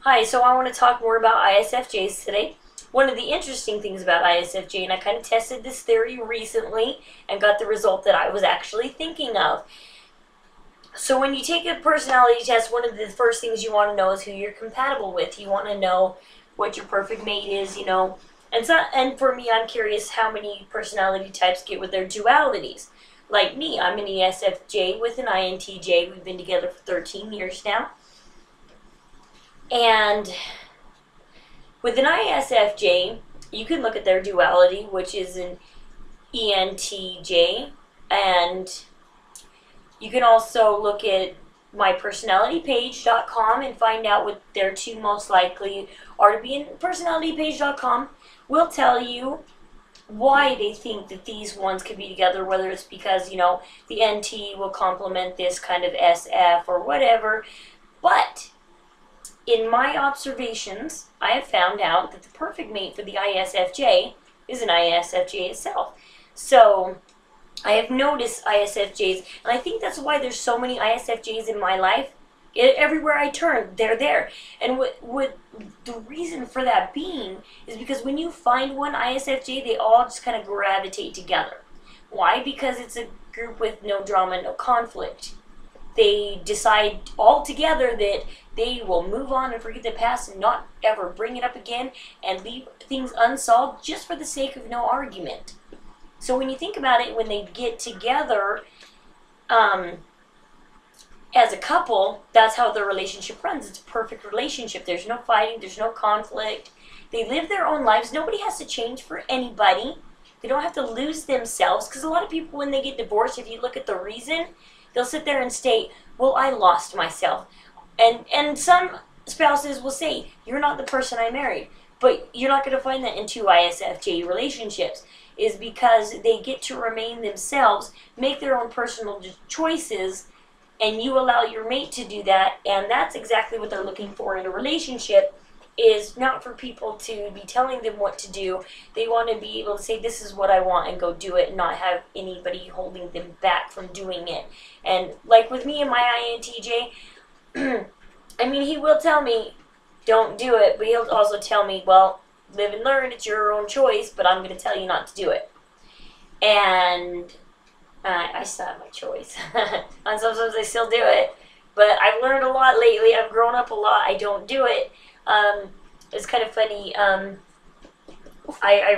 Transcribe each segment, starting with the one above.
Hi, so I want to talk more about ISFJs today. One of the interesting things about ISFJ, and I kind of tested this theory recently and got the result that I was actually thinking of. So when you take a personality test, one of the first things you want to know is who you're compatible with. You want to know what your perfect mate is, And for me, I'm curious how many personality types get with their dualities. Like me, I'm an ESFJ with an INTJ. We've been together for 13 years now. And with an ISFJ, you can look at their duality, which is an ENTJ, and you can also look at mypersonalitypage.com and find out what their two most likely are to be. In personalitypage.com will tell you why they think that these ones could be together, whether it's because, the NT will complement this kind of SF or whatever. But in my observations, I have found out that the perfect mate for the ISFJ is an ISFJ itself. So I have noticed ISFJs, and I think that's why there's so many ISFJs in my life. Everywhere I turn, they're there. And what the reason for that being is because when you find one ISFJ, they all just kind of gravitate together. Why? Because it's a group with no drama, no conflict. They decide all together that they will move on and forget the past and not ever bring it up again and leave things unsolved just for the sake of no argument. So when you think about it, when they get together as a couple, that's how their relationship runs. It's a perfect relationship. There's no fighting. There's no conflict. They live their own lives. Nobody has to change for anybody. They don't have to lose themselves, because a lot of people, when they get divorced, if you look at the reason, they'll sit there and state, well, I lost myself. And some spouses will say, you're not the person I married. But you're not going to find that in two ISFJ relationships, is because they get to remain themselves, make their own personal choices, and you allow your mate to do that. And that's exactly what they're looking for in a relationship, is not for people to be telling them what to do. They want to be able to say, this is what I want, and go do it, and not have anybody holding them back from doing it. And like with me and my INTJ, I mean, he will tell me, don't do it, but he'll also tell me, well, live and learn, it's your own choice, but I'm going to tell you not to do it. And I still have my choice. And sometimes I still do it. But I've learned a lot lately. I've grown up a lot. I don't do it. It's kind of funny. I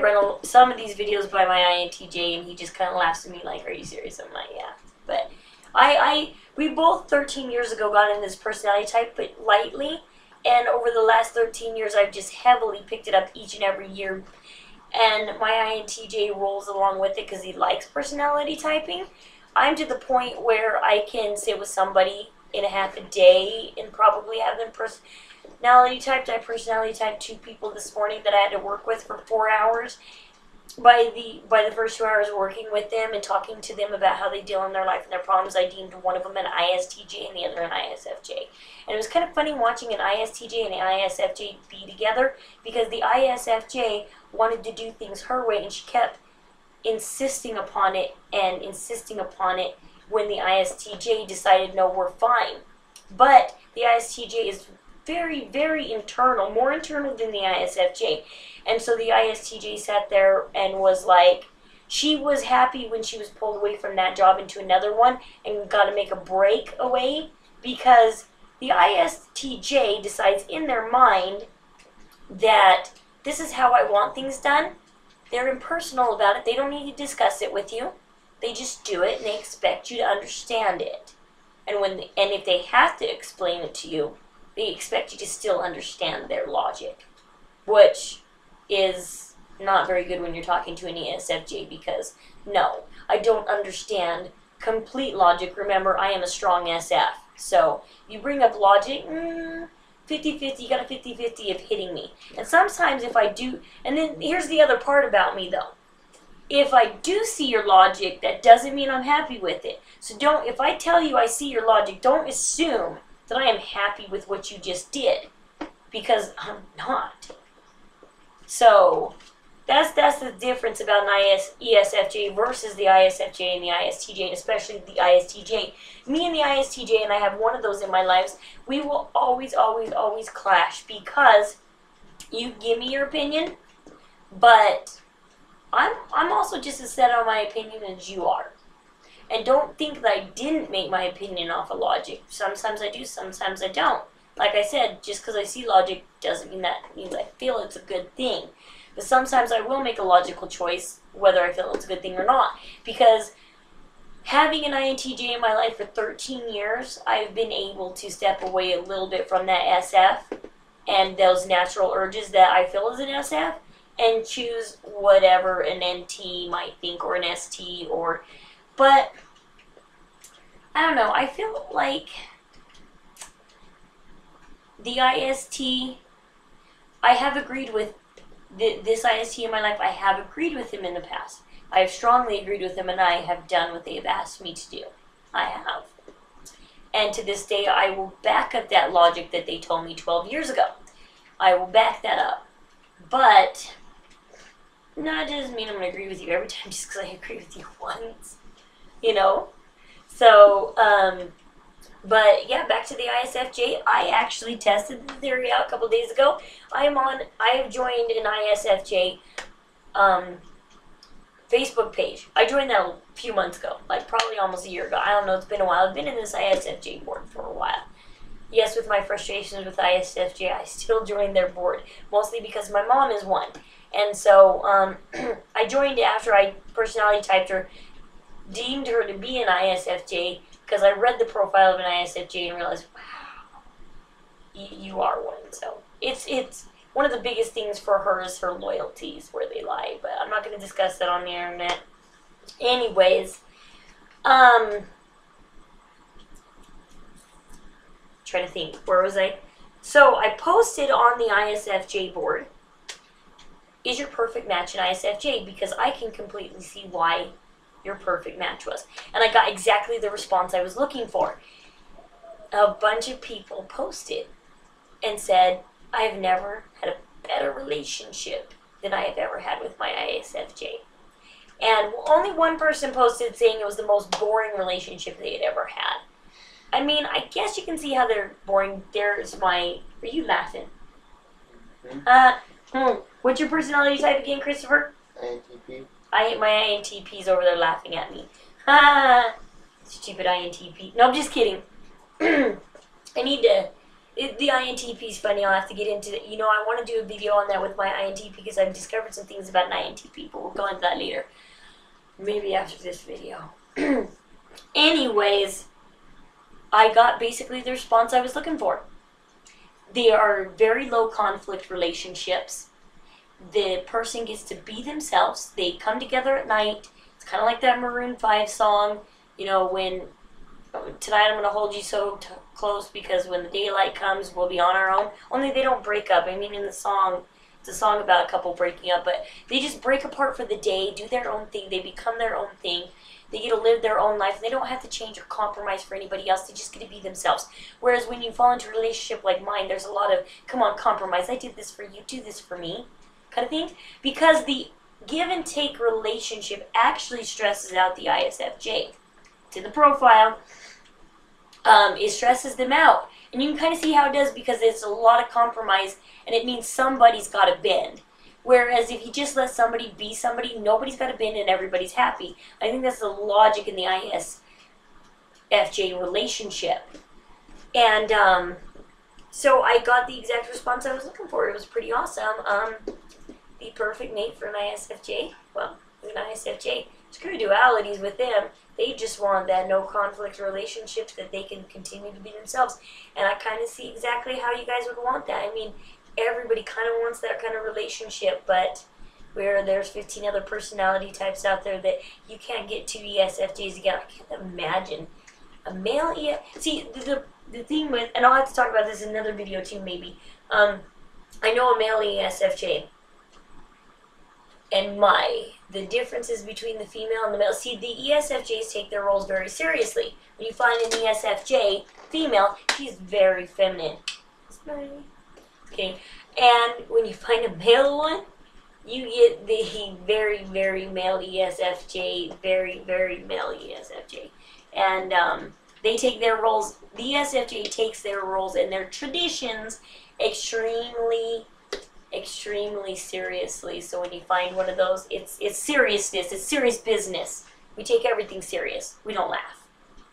run some of these videos by my INTJ, and he just kind of laughs at me like, are you serious? I'm like, yeah. But we both 13 years ago got in this personality type, but lightly. And over the last 13 years, I've just heavily picked it up each and every year. And my INTJ rolls along with it because he likes personality typing. I'm to the point where I can sit with somebody in a half a day and probably have them personality typed. I personality typed 2 people this morning that I had to work with for 4 hours. By the first 2 hours working with them and talking to them about how they deal in their life and their problems, I deemed one of them an ISTJ and the other an ISFJ. And it was kind of funny watching an ISTJ and an ISFJ be together, because the ISFJ wanted to do things her way, and she kept insisting upon it and insisting upon it when the ISTJ decided, no, we're fine. But the ISTJ is very, very internal, more internal than the ISFJ. And so the ISTJ sat there and was like, she was happy when she was pulled away from that job into another one and got to make a break away, because the ISTJ decides in their mind that this is how I want things done. They're impersonal about it. They don't need to discuss it with you. They just do it, and they expect you to understand it. And if they have to explain it to you, they expect you to still understand their logic, which is not very good when you're talking to an ESFJ, because no, I don't understand complete logic. Remember, I am a strong SF. So you bring up logic, 50-50, you got a 50-50 of hitting me. And sometimes if I do, and then here's the other part about me though. If I do see your logic, that doesn't mean I'm happy with it. So if I tell you I see your logic, don't assume that I am happy with what you just did, because I'm not. So That's the difference about an ESFJ versus the ISFJ and the ISTJ, and especially the ISTJ. Me and the ISTJ, and I have one of those in my lives, we will always, always, always clash because you give me your opinion, but I'm also just as set on my opinion as you are. And don't think that I didn't make my opinion off of logic. Sometimes I do, sometimes I don't. Like I said, just because I see logic doesn't mean that means I feel it's a good thing. But sometimes I will make a logical choice, whether I feel it's a good thing or not. Because having an INTJ in my life for 13 years, I've been able to step away a little bit from that SF and those natural urges that I feel as an SF and choose whatever an NT might think, or an ST, or... But, I don't know, I feel like the IST, I have agreed with this IST in my life. I have agreed with him in the past. I have strongly agreed with him, and I have done what they have asked me to do. I have. And to this day, I will back up that logic that they told me 12 years ago. I will back that up. But, no, it doesn't mean I'm going to agree with you every time just because I agree with you once. You know? So, but yeah, back to the ISFJ. I actually tested the theory out a couple days ago. I have joined an ISFJ Facebook page. I joined that a few months ago, like probably almost a year ago. I don't know, it's been a while. I've been in this ISFJ board for a while. Yes, with my frustrations with ISFJ, I still joined their board, mostly because my mom is one. And so I joined after I personality typed her, deemed her to be an ISFJ, because I read the profile of an ISFJ and realized, wow, you are one. So it's one of the biggest things for her is her loyalties, where they lie. But I'm not going to discuss that on the internet. Anyways, trying to think, where was I? So I posted on the ISFJ board, is your perfect match an ISFJ? Because I can completely see why your perfect match was. And I got exactly the response I was looking for. A bunch of people posted and said, I've never had a better relationship than I have ever had with my ISFJ. And only one person posted saying it was the most boring relationship they had ever had. I mean, I guess you can see how they're boring. There's my... Are you laughing? What's your personality type again, Christopher? INTP. My INTP's over there laughing at me. Stupid INTP. No, I'm just kidding. I need to... The INTP's funny. I'll have to get into it. You know, I want to do a video on that with my INTP because I've discovered some things about an INTP, but we'll go into that later. Maybe after this video. Anyways, I got basically the response I was looking for. They are very low conflict relationships. The person gets to be themselves. They come together at night. It's kind of like that Maroon 5 song, you know, when tonight I'm going to hold you so close because when the daylight comes, we'll be on our own. Only they don't break up. I mean, in the song, it's a song about a couple breaking up, but they just break apart for the day, do their own thing. They become their own thing. They get to live their own life. They don't have to change or compromise for anybody else. They just get to be themselves. Whereas when you fall into a relationship like mine, there's a lot of, come on, compromise. I did this for you. Do this for me. Kind of thing, because the give and take relationship actually stresses out the ISFJ. To the profile, it stresses them out, and you can kind of see how it does because it's a lot of compromise, and it means somebody's got to bend. Whereas if you just let somebody be somebody, nobody's got to bend and everybody's happy. I think that's the logic in the ISFJ relationship, and so I got the exact response I was looking for. It was pretty awesome. The perfect mate for an ISFJ. Well, an ISFJ. Screw dualities with them. They just want that no conflict relationship that they can continue to be themselves. And I kind of see exactly how you guys would want that. I mean, everybody kind of wants that kind of relationship, but where there's 15 other personality types out there that you can't get two ESFJs together. I can't imagine a male See, the thing with, and I'll have to talk about this in another video too, maybe. I know a male ESFJ. And the differences between the female and the male. See, the ESFJs take their roles very seriously. When you find an ESFJ female, she's very feminine. Okay. And when you find a male one, You get the very, very male ESFJ, very, very male ESFJ. And they take their roles, the ESFJ takes their roles and their traditions extremely, extremely seriously. So when you find one of those, it's seriousness, it's serious business. We take everything serious. We don't laugh,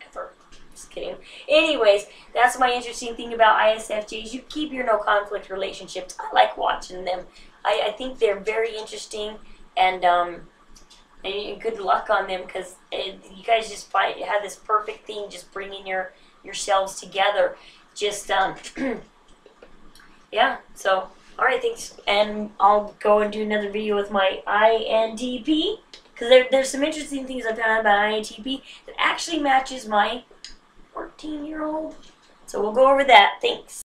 ever. Just kidding. Anyways, that's my interesting thing about ISFJs. You keep your no conflict relationships. I like watching them. I think they're very interesting, and good luck on them, because you guys just have this perfect thing, just bringing yourselves together. Just yeah. So all right, thanks, and I'll go and do another video with my INTP, because there's some interesting things I've found out about INTP that actually matches my 14-year-old. So we'll go over that. Thanks.